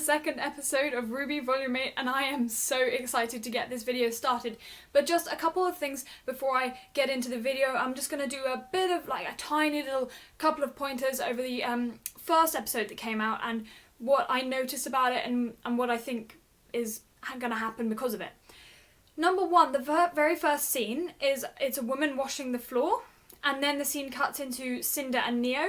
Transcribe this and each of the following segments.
second episode of RWBY Volume 8 and I am so excited to get this video started. But just a couple of things before I get into the video. I'm just going to do a bit of like a tiny little couple of pointers over the first episode that came out and what I noticed about it and what I think is going to happen because of it. Number one, the very first scene is it's a woman washing the floor, and then the scene cuts into Cinder and Neo,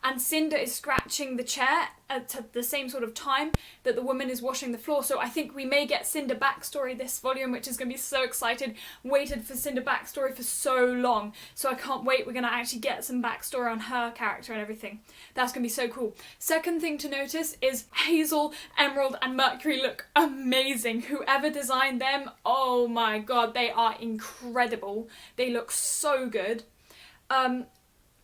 and Cinder is scratching the chair at the same sort of time that the woman is washing the floor. So I think we may get Cinder backstory this volume, which is going to be so excited. Waited for Cinder backstory for so long, so I can't wait. We're going to actually get some backstory on her character and everything. That's going to be so cool. Second thing to notice is Hazel, Emerald and Mercury look amazing. Whoever designed them, oh my god, they are incredible. They look so good.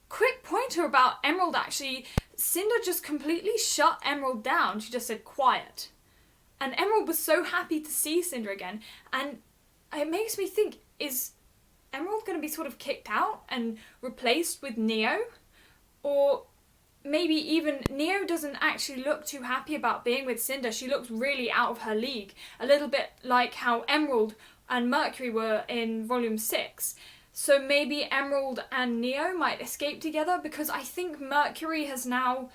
Quick pointer about Emerald actually, Cinder just completely shut Emerald down. She just said quiet. And Emerald was so happy to see Cinder again, and it makes me think, is Emerald going to be sort of kicked out and replaced with Neo? Or maybe even Neo doesn't actually look too happy about being with Cinder. She looks really out of her league. A little bit like how Emerald and Mercury were in Volume 6. So maybe Emerald and Neo might escape together, because I think Mercury has now,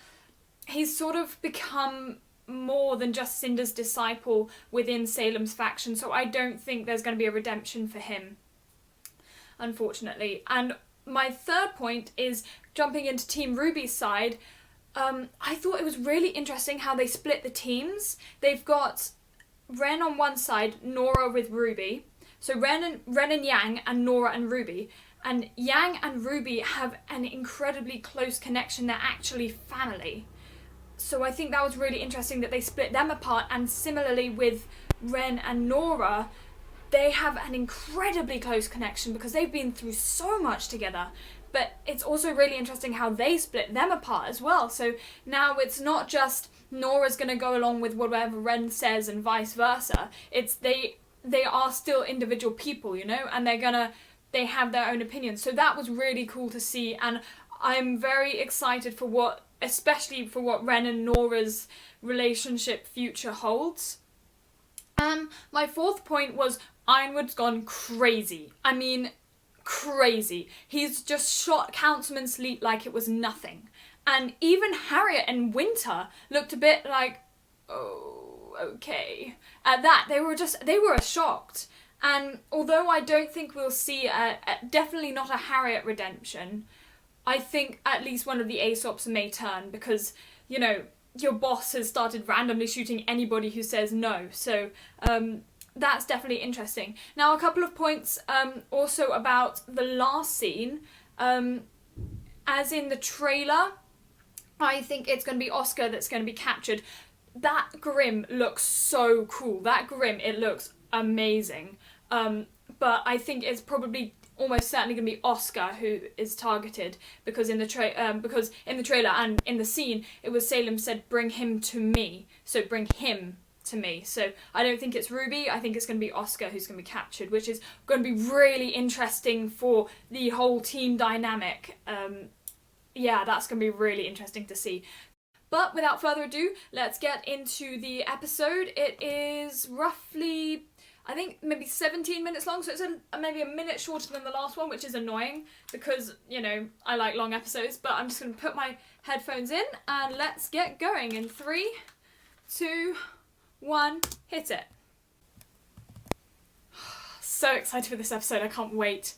he's sort of become more than just Cinder's disciple within Salem's faction, so I don't think there's going to be a redemption for him, unfortunately. And my third point is jumping into Team RWBY's side. I thought it was really interesting how they split the teams. They've got Ren on one side, Nora with RWBY. So Ren and Yang and Nora and RWBY. And Yang and RWBY have an incredibly close connection. They're actually family. So I think that was really interesting that they split them apart. And similarly with Ren and Nora, they have an incredibly close connection because they've been through so much together. But it's also really interesting how they split them apart as well. So now it's not just Nora's going to go along with whatever Ren says and vice versa. It's they are still individual people, you know, and they have their own opinions. So that was really cool to see, and I'm very excited for especially for what Ren and Nora's relationship future holds. My fourth point was Ironwood's gone crazy. I mean, crazy. He's just shot Councilman Sleet like it was nothing. And even Harriet and Winter looked a bit like, oh, okay. At that, they were shocked. And although I don't think we'll see definitely not a Harriet redemption, I think at least one of the Aesops may turn, because, you know, your boss has started randomly shooting anybody who says no. So that's definitely interesting. Now, a couple of points also about the last scene. As in the trailer, I think it's going to be Oscar that's going to be captured. That Grim looks so cool. That Grim, it looks amazing. But I think it's probably almost certainly going to be Oscar who is targeted, because in the trailer and in the scene, it was Salem said, "Bring him to me." So bring him to me. So I don't think it's RWBY. I think it's going to be Oscar who's going to be captured, which is going to be really interesting for the whole team dynamic. Yeah, that's going to be really interesting to see. But without further ado, let's get into the episode. It is roughly, I think, maybe 17 minutes long, so it's maybe a minute shorter than the last one, which is annoying because, you know, I like long episodes. But I'm just going to put my headphones in and let's get going in 3, 2, 1, hit it. So excited for this episode, I can't wait.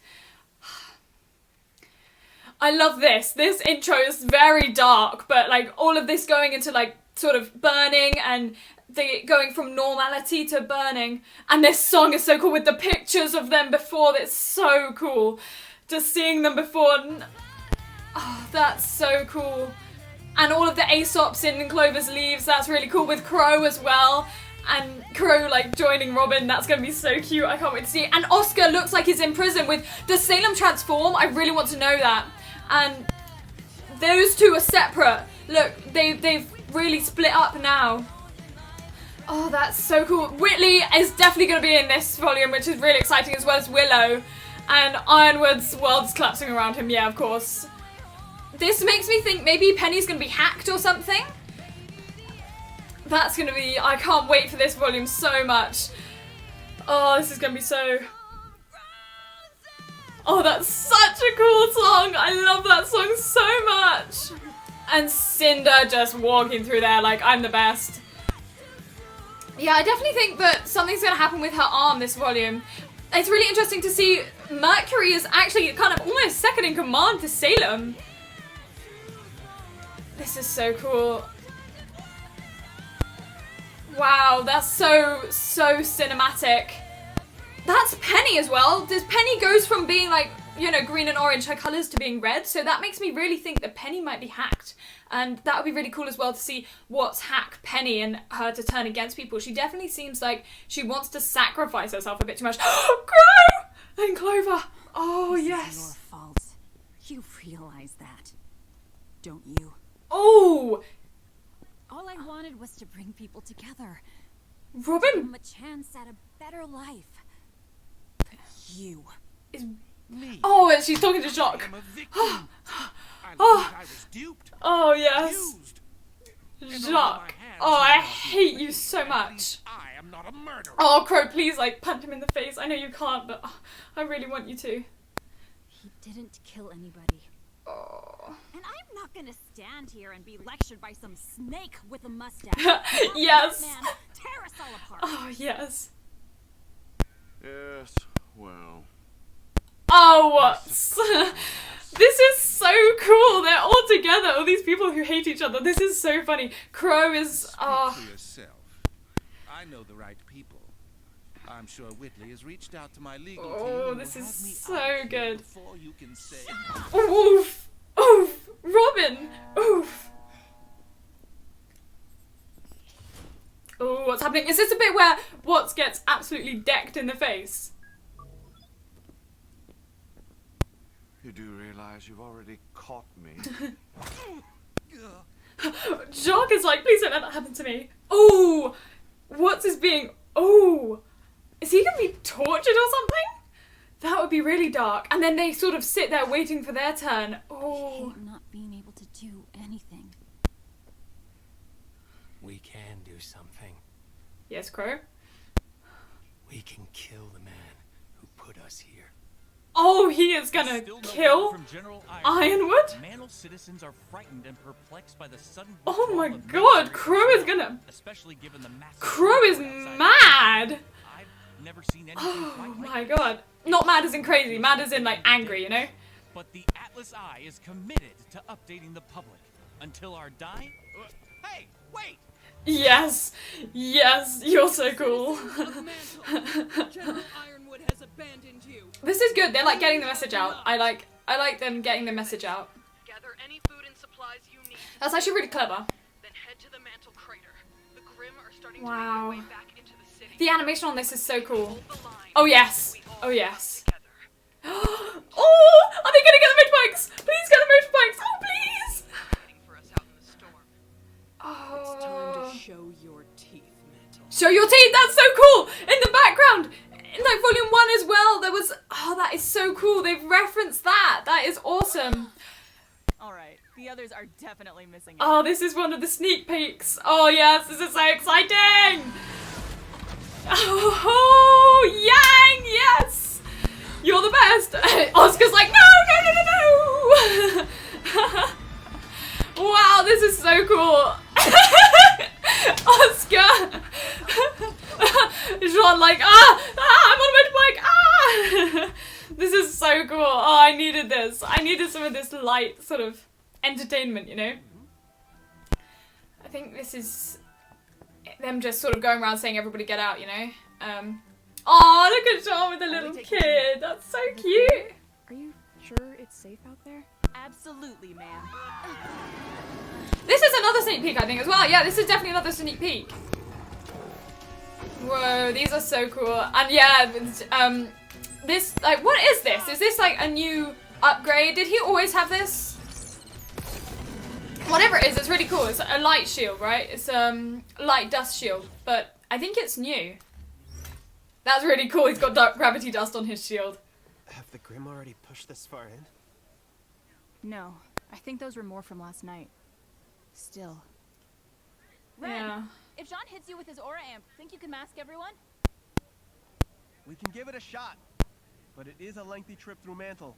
I love this. This intro is very dark, but like all of this going into like sort of burning and going from normality to burning. And this song is so cool with the pictures of them before. That's so cool. Just seeing them before. Oh, that's so cool. And all of the Aesops in Clover's leaves, that's really cool, with Crow as well. And Crow like joining Robin, that's going to be so cute. I can't wait to see it. And Oscar looks like he's in prison with, does Salem transform? I really want to know that. And those two are separate. Look, they've really split up now. Oh, that's so cool. Whitley is definitely going to be in this volume, which is really exciting, as well as Willow. And Ironwood's world's collapsing around him, yeah, of course. This makes me think maybe Penny's going to be hacked or something. That's gonna be, I can't wait for this volume so much. Oh, this is gonna be so... Oh, that's such a cool song. I love that song so much. And Cinder just walking through there like, I'm the best. Yeah, I definitely think that something's gonna happen with her arm this volume. It's really interesting to see Mercury is actually kind of almost second in command to Salem. This is so cool. Wow, that's so cinematic. That's Penny as well. This Penny goes from being like, you know, green and orange, her colours, to being red. So that makes me really think that Penny might be hacked. And that would be really cool as well to see what's hack Penny and her to turn against people. She definitely seems like she wants to sacrifice herself a bit too much. Crow! And Clover. Oh, yes. This is your fault. You realize that, don't you? Oh! All I wanted was to bring people together. Robin Give them a chance at a better life. But you... is... Me. Oh, and she's talking to Jacques. I'm a victim. I was duped. Oh, yes. Used. Jacques. Oh, I hate you so much. I am not a murderer. Oh, Crow, please, like, punch him in the face. I know you can't, but I really want you to. He didn't kill anybody. Oh. And I'm not gonna stand here and be lectured by some snake with a mustache. Yes. Man, tear us all apart. Oh, yes. Yes, well. Oh, this is so cool. They're all together. All these people who hate each other. This is so funny. Crow is... Speak Oh. for yourself. I know the right people. I'm sure Whitley has reached out to my legal team. Oh, and this will is have me so out here good. before you can say... Oof. Oof. Robin. Oof. Oh, what's happening? Is this a bit where Watts gets absolutely decked in the face? You do realize you've already caught me. Jacques is like, please don't let that happen to me. Oh, Watts is being... Oh, is he going to be tortured or something? That would be really dark. And then they sort of sit there waiting for their turn. Oh. I hate not being able to do anything. We can do something. Yes, Crow? We can kill the man who put us here. Oh, he is gonna kill Ironwood? Mantle citizens are frightened and perplexed by the sudden Oh my withdrawal of god, military Crow is personnel, gonna... especially given the massive Crow is outside the mad! I've never seen anything Oh quite like my this. god. Not mad as in crazy, mad as in like angry, you know? But the Atlas Eye is committed to updating the public until our dying. Hey, wait! Yes, yes, you're so cool. General Ironwood has abandoned you. This is good, they're like getting the message out. I like them getting the message out. Gather any food and supplies you need. That's actually really clever. Then head to the Mantle crater. The Grimm are starting Wow. to make their way back into the city. The animation on this is so cool. Hold the line. Oh yes, We all oh yes. together. Oh, are they gonna get the motorbikes? Please get the motorbikes, oh please! Waiting for us out in the storm. Oh. Time to show your teeth, Mantle. Show your teeth, that's so cool! In the background, in like volume 1 as well, there was, oh that is so cool, they've referenced that, that is awesome. Alright, the others are definitely missing it. Oh, this is one of the sneak peeks. Oh yes, this is so exciting! Oh, Yang, yes! You're the best! Oscar's like, no, no, no, no, no! Wow, this is so cool! Oscar! Jean like, I'm on a motorbike, This is so cool. Oh, I needed this. I needed some of this light sort of entertainment, you know? I think this is them just sort of going around saying everybody get out, you know? Oh, look at Jean with the little kid. That's so cute. Are you sure it's safe out there? Absolutely, ma'am. This is another sneak peek, I think, as well. Yeah, this is definitely another sneak peek. Whoa, these are so cool. And yeah, this, like, what is this? Is this like a new upgrade? Did he always have this? Whatever it is, it's really cool. It's a light shield, right? It's light dust shield, but I think it's new. That's really cool. He's got dark gravity dust on his shield. Have the Grimm already pushed this far in? No, I think those were more from last night. Still, Ren, Yeah. if John hits you with his aura amp, think you can mask everyone? We can give it a shot, but it is a lengthy trip through Mantle.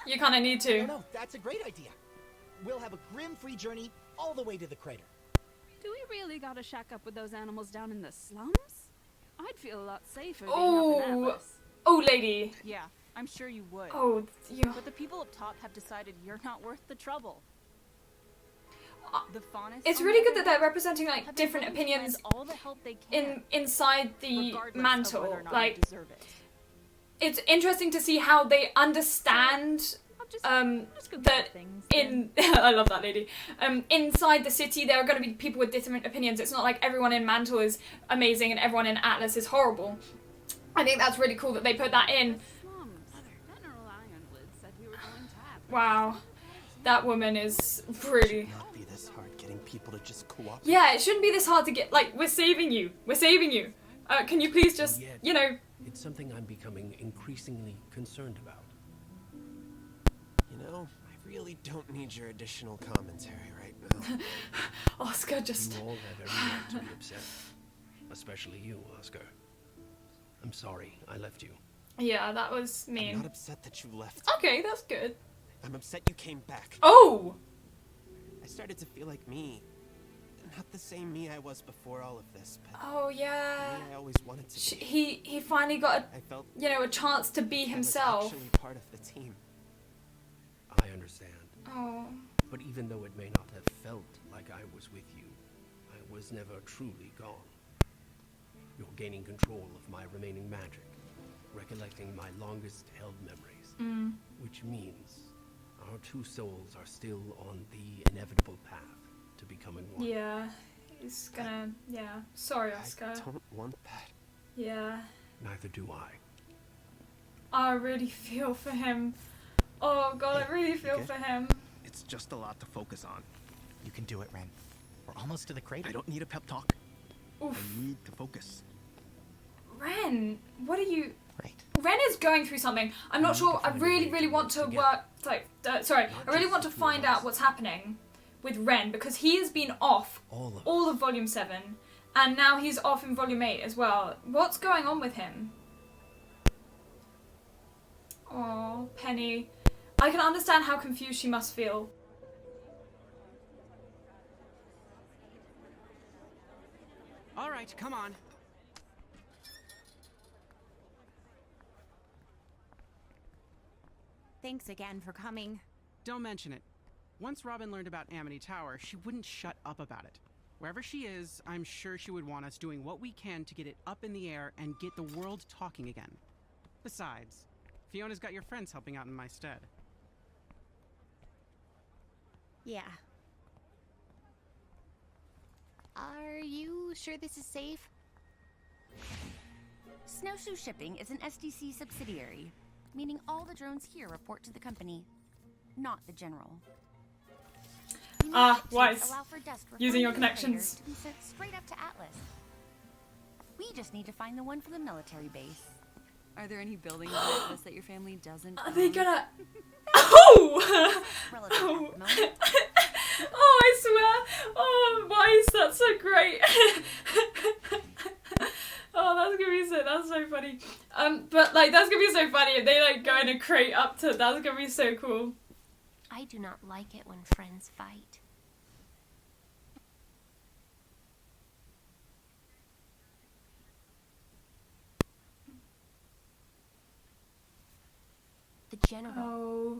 You kind of need to. No, that's a great idea. We'll have a grim-free journey all the way to the crater. Do we really gotta shack up with those animals down in the slums? I'd feel a lot safer being up in Oh, Atlas. oh, lady. Yeah, I'm sure you would. Oh, you. But the people up top have decided you're not worth the trouble. The faunists, It's on really the good other that they're hand, representing like have been different willing to lend opinions all the help they can, inside the regardless of mantle. whether or not Like, they deserve it. it's interesting to see how they understand I'll just go that get things. in I love that lady. Inside the city there are going to be people with different opinions. It's not like everyone in Mantle is amazing and everyone in Atlas is horrible. I think that's really cool that they put that in. Slums. General Ironwood said we were going to Atlas. Wow. That woman is really... Not be this hard getting people to just cooperate. Yeah, it shouldn't be this hard to get... Like, we're saving you. We're saving you. Can you please just, Yet, you know... It's something I'm becoming increasingly concerned about. You know, I really don't need your additional commentary right now. Oscar just... You all have every right to be upset. Especially you, Oscar. I'm sorry I left you. Yeah, that was I'm not mean. upset that you left. Okay, that's good. I'm upset you came back. Oh! I started to feel like me. Not the same me I was before all of this, but Oh, the yeah. me I always wanted to be. He finally got I felt a chance to be I was himself. actually part of the team. I understand. Oh. But even though it may not have felt like I was with you, I was never truly gone. You're gaining control of my remaining magic, recollecting my longest held memories, which means our two souls are still on the inevitable path to becoming one. Yeah. He's gonna... Yeah. Sorry, Oscar. I don't want that. Yeah. Neither do I. I really feel for him. Oh, God, I really feel okay? for him. It's just a lot to focus on. You can do it, Ren. We're almost to the crater. I don't need a pep talk. Oof. I need to focus. Ren, what are you... Right. Ren is going through something. I'm not sure. I really want to work... Like, sorry. I really want to find out what's happening with Ren, because he has been off all of Volume 7, and now he's off in Volume 8 as well. What's going on with him? Oh, Penny. I can understand how confused she must feel. All right, come on. Thanks again for coming. Don't mention it. Once Robin learned about Amity Tower, she wouldn't shut up about it. Wherever she is, I'm sure she would want us doing what we can to get it up in the air and get the world talking again. Besides, Fiona's got your friends helping out in my stead. Yeah. Are you sure this is safe? Snowshoe Shipping is an SDC subsidiary, meaning all the drones here report to the company, not the general. Wise. Allow for dust Using your refined in the connections. crater to be sent straight up to Atlas. We just need to find the one for the military base. Are there any buildings in Atlas that your family doesn't Are they own? gonna... Oh! Relative at the moment. Oh, I swear. Oh, Wise, that's so great. Oh, that's gonna be so... That's so funny. But, like, that's gonna be so funny if they, like, go in a crate up to... That's gonna be so cool. I do not like it when friends fight. The general. Oh.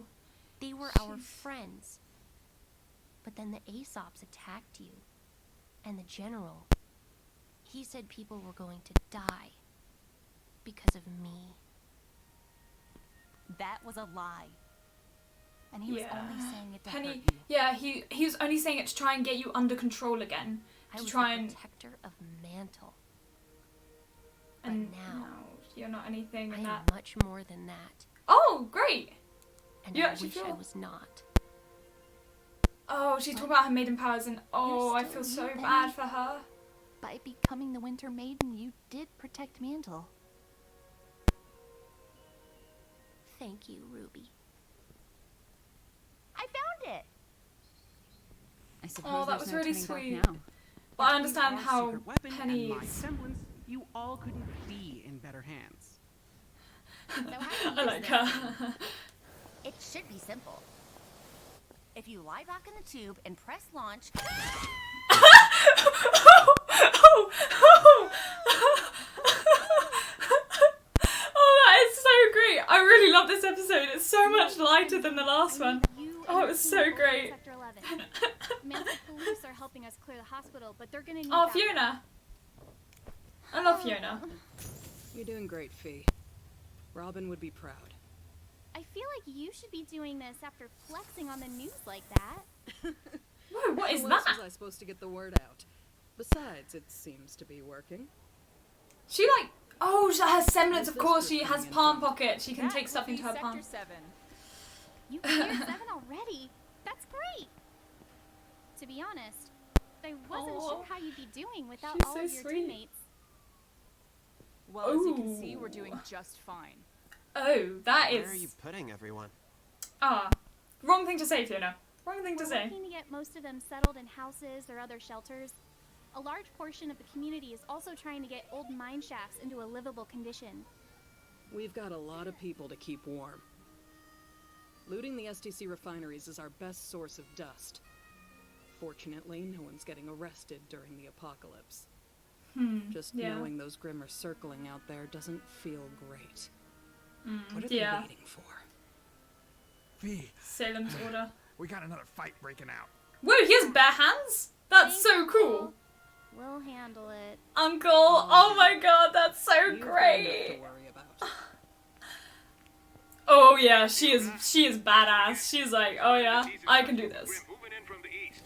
They were our friends. But then the Aesops attacked you. And the general, he said people were going to die because of me. That was a lie. And he was only saying it to hurt Penny, you. yeah, he was only saying it to try and get you under control again. I To was try the and... protector of Mantle. And but now, you're not anything I in am that. much more than that. Oh, great! And You I actually wish I feel- was not. Oh, she's talking about her maiden powers and... Oh, I feel still so you, bad Penny. for her. By becoming the Winter Maiden, you did protect Mantle. Thank you, Ruby. I found it! suppose that there's was no really turning back sweet. now. But I understand Between how Ross's secret weapon and my Penny's. semblance, you all couldn't be in better hands. So how do I you like use her. this? It should be simple. If you lie back in the tube and press launch. Oh, that is so great. I really love this episode. It's so much lighter than the last one. Oh, it was so great. Sector 11. Mantle police are helping us clear the hospital, but they're gonna need Oh, backup. Fiona. I love Fiona. You're doing great, Fee. Robin would be proud. I feel like you should be doing this after flexing on the news like that. Whoa, what is How that? else was I supposed to get the word out? Besides, it seems to be working. She like, oh, her semblance, of course, she has palm pocket. She can take stuff into her palm. Sector 7. You cleared 7 already. That's great. To be honest, I wasn't sure how you'd be doing without she's all so of your sweet. teammates. Well, as you can see, Ooh. we're doing just fine. Oh, that is. Where are you putting everyone? Ah, wrong thing to say, Fiona. Wrong thing to We're say. working to get most of them settled in houses or other shelters. A large portion of the community is also trying to get old mine shafts into a livable condition. We've got a lot of people to keep warm. Looting the STC refineries is our best source of dust. Fortunately, no one's getting arrested during the apocalypse. Just yeah. knowing those Grimm are circling out there doesn't feel great. What are yeah. they waiting for? Fee, Salem's order. we got another fight breaking out. Whoa, he has bare hands? That's Thanks, so cool. Uncle. We'll handle it. Uncle, oh my god, that's so You've got enough great. to worry about. Oh yeah, she is badass. She's like, oh yeah, I can do this. Moving in from the east.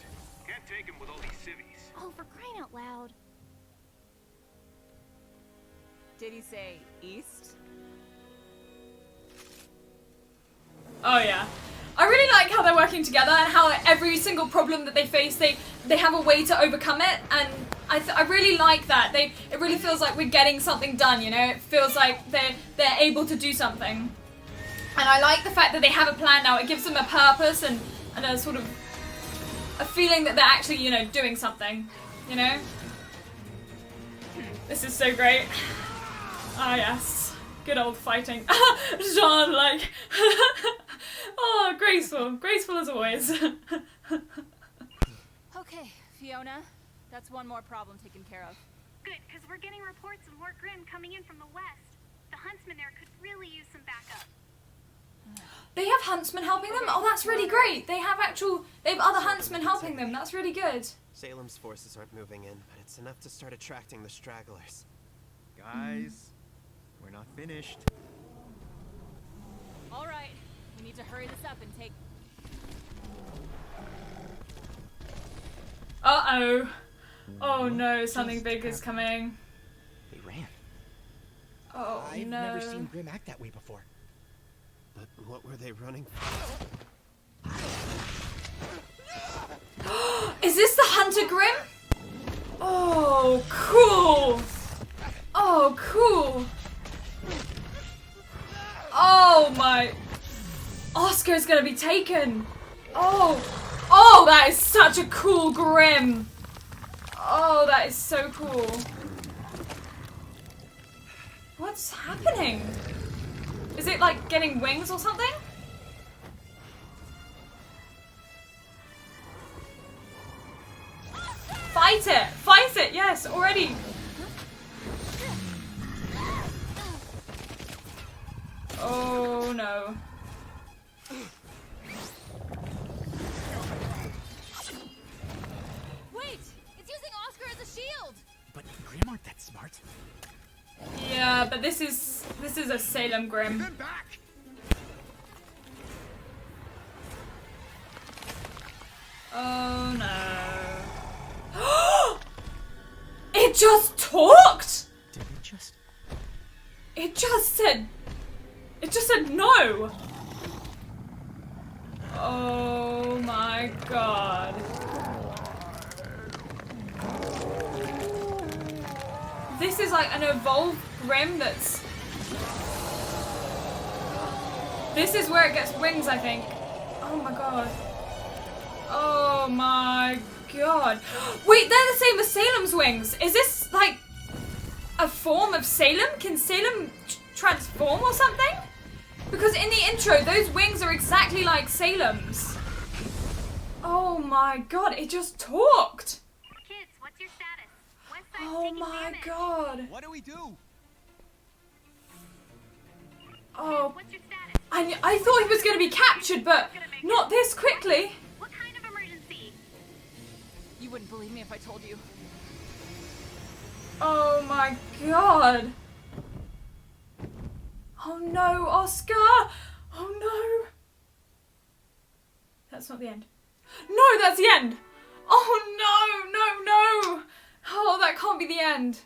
Can't take him with all these civvies. Oh, for crying out loud. Did he say east? Oh yeah. I really like how they're working together and how every single problem that they face, they have a way to overcome it, and I really like that. It really feels like we're getting something done, you know? It feels like they're able to do something. And I like the fact that they have a plan now. It gives them a purpose and a sort of a feeling that they're actually, you know, doing something, you know? This is so great. Ah, yes. Good old fighting. Jean, like... oh, graceful. Graceful as always. Okay, Fiona. That's one more problem taken care of. Good, because we're getting reports of more Grimm coming in from the west. The huntsmen there could really use some backup. They have huntsmen helping them? Oh, that's really great. They have other huntsmen helping them. That's really good. Salem's forces aren't moving in, but it's enough to start attracting the stragglers. Guys, we're not finished. All right, we need to hurry this up and take... Uh-oh. Oh no, something big is coming. They ran. Oh I've no. never seen Grimm act that way before. But what were they running Is this the Hunter Grimm? Oh, cool. Oh, cool. Oh my. Oscar's gonna be taken. Oh. Oh, that is such a cool Grimm. Oh, that is so cool. What's happening? Is it like getting wings or something? Fight it! Fight it! Yes, already! Oh no. Wait! It's using Oscar as a shield! But Grimm aren't that smart. Yeah, but this is a Salem Grimm. Get back! Oh no. It just talked? Did it just? It just said no. Oh my god. This is like an evolved Grimm that's... This is where it gets wings, I think. Oh my god. Oh my god. Wait, they're the same as Salem's wings. Is this like a form of Salem? Can Salem transform or something? Because in the intro, those wings are exactly like Salem's. Oh my god, it just talked. Kids, what's your status? Oh my god. What do we do? Oh, I thought he was going to be captured, but not this quickly. What kind of emergency? You wouldn't believe me if I told you. Oh my god. Oh no, Oscar. Oh no. That's not the end. No, that's the end. Oh no. Oh, that can't be the end.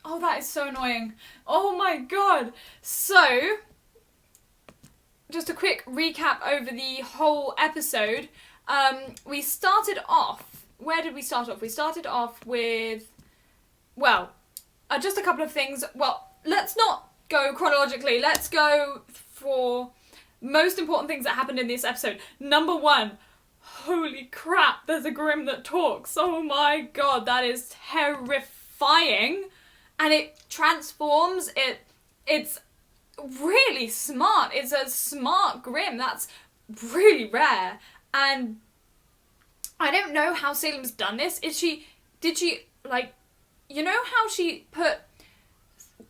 Oh, that is so annoying. Oh my god. So, just a quick recap over the whole episode. We started off... Where did we start off? We started off with... Well, just a couple of things. Well, let's not go chronologically. Let's go for most important things that happened in this episode. Number 1. Holy crap, there's a Grimm that talks. Oh my god, that is terrifying. And it transforms, it's really smart. It's a smart Grimm. That's really rare. And I don't know how Salem's done this. Did she, like, you know how she put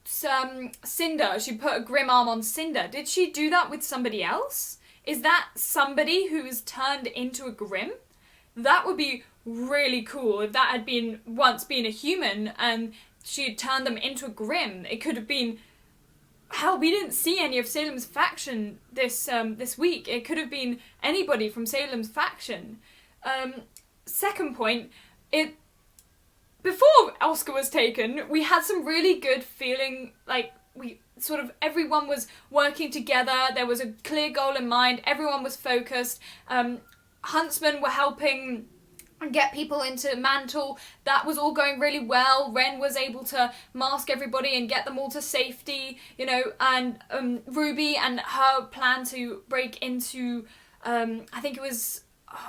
Cinder, she put a Grimm arm on Cinder. Did she do that with somebody else? Is that somebody who is turned into a Grimm? That would be really cool if that had been once been a human and she had turned them into a Grimm. It could have been... Hell, we didn't see any of Salem's faction this week. It could have been anybody from Salem's faction. Second point, before Oscar was taken, we had some really good feeling, like, everyone was working together, there was a clear goal in mind, everyone was focused, huntsmen were helping get people into Mantle. That was all going really well. Ren was able to mask everybody and get them all to safety, you know, and Ruby and her plan to break into, I think it was,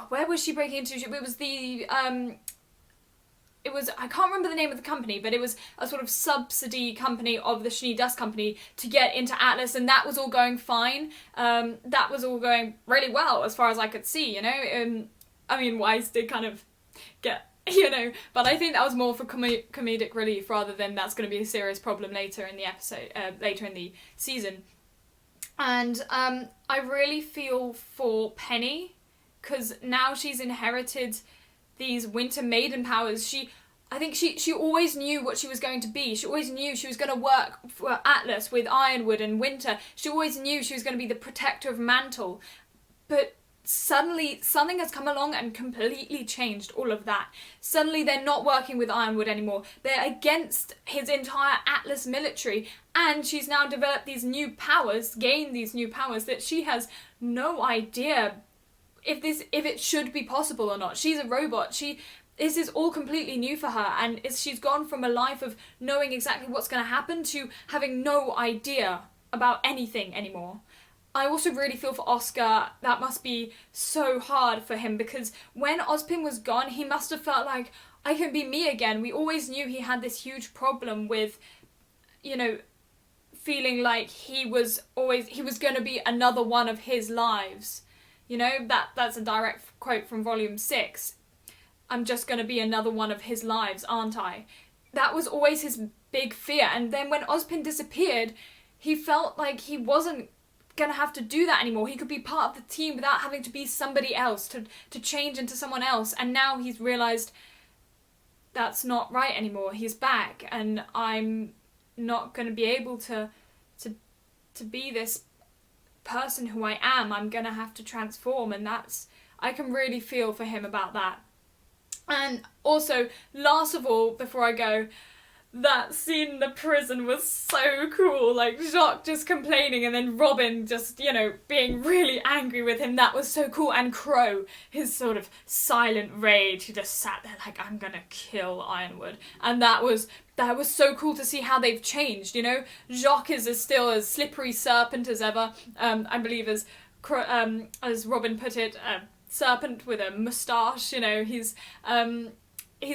where was she breaking into? It was the, I can't remember the name of the company, but it was a sort of subsidy company of the Shani Dust Company to get into Atlas, and that was all going fine. That was all going really well as far as I could see, you know. I mean, Wise did kind of get, you know, but I think that was more for comedic relief rather than that's going to be a serious problem later in the episode, later in the season. And I really feel for Penny, because now she's inherited these Winter Maiden powers. I think she always knew what she was going to be. She always knew she was going to work for Atlas with Ironwood and Winter. She always knew she was going to be the protector of Mantle. But suddenly something has come along and completely changed all of that. Suddenly they're not working with Ironwood anymore. They're against his entire Atlas military, and she's now developed these new powers, gained these new powers that she has no idea if it should be possible or not. She's a robot. This is all completely new for her, and she's gone from a life of knowing exactly what's going to happen to having no idea about anything anymore. I also really feel for Oscar. That must be so hard for him, because when Ozpin was gone, he must have felt like, I can be me again. We always knew he had this huge problem with, you know, feeling like he was going to be another one of his lives. You know, that's a direct quote from Volume 6. I'm just going to be another one of his lives, aren't I? That was always his big fear. And then when Ozpin disappeared, he felt like he wasn't going to have to do that anymore. He could be part of the team without having to be somebody else, to change into someone else. And now he's realised that's not right anymore. He's back, and I'm not going to be able to be this person who I am. I'm going to have to transform, and I can really feel for him about that. And also, last of all, before I go, that scene in the prison was so cool. Like, Jacques just complaining and then Robin just, you know, being really angry with him. That was so cool. And Crow, his sort of silent rage, he just sat there like, I'm gonna kill Ironwood. And that was so cool to see how they've changed, you know. Jacques is still as slippery serpent as ever. I believe as Robin put it, serpent with a moustache, you know, he's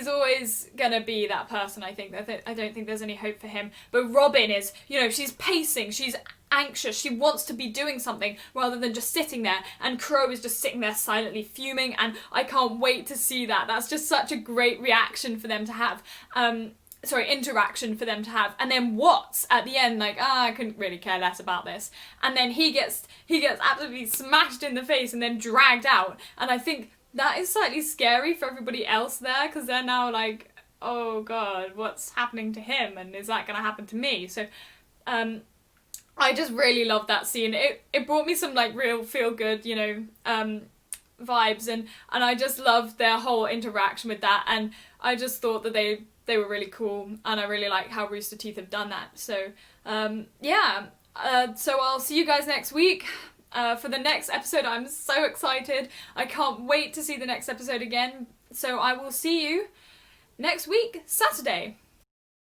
always gonna be that person, I think. I don't think there's any hope for him. But Robin is, you know, she's pacing, she's anxious, she wants to be doing something rather than just sitting there, and Crow is just sitting there silently fuming, and I can't wait to see that. That's just such a great reaction for them to have. Interaction for them to have. And then Watts at the end, like, I couldn't really care less about this. And then he gets absolutely smashed in the face and then dragged out. And I think that is slightly scary for everybody else there, because they're now like, oh god, what's happening to him, and is that going to happen to me? So I just really loved that scene. It brought me some like real feel good, you know, vibes, and I just loved their whole interaction with that, and I just thought that they were really cool, and I really like how Rooster Teeth have done that. So so I'll see you guys next week. For the next episode. I'm so excited. I can't wait to see the next episode again. So I will see you next week, Saturday.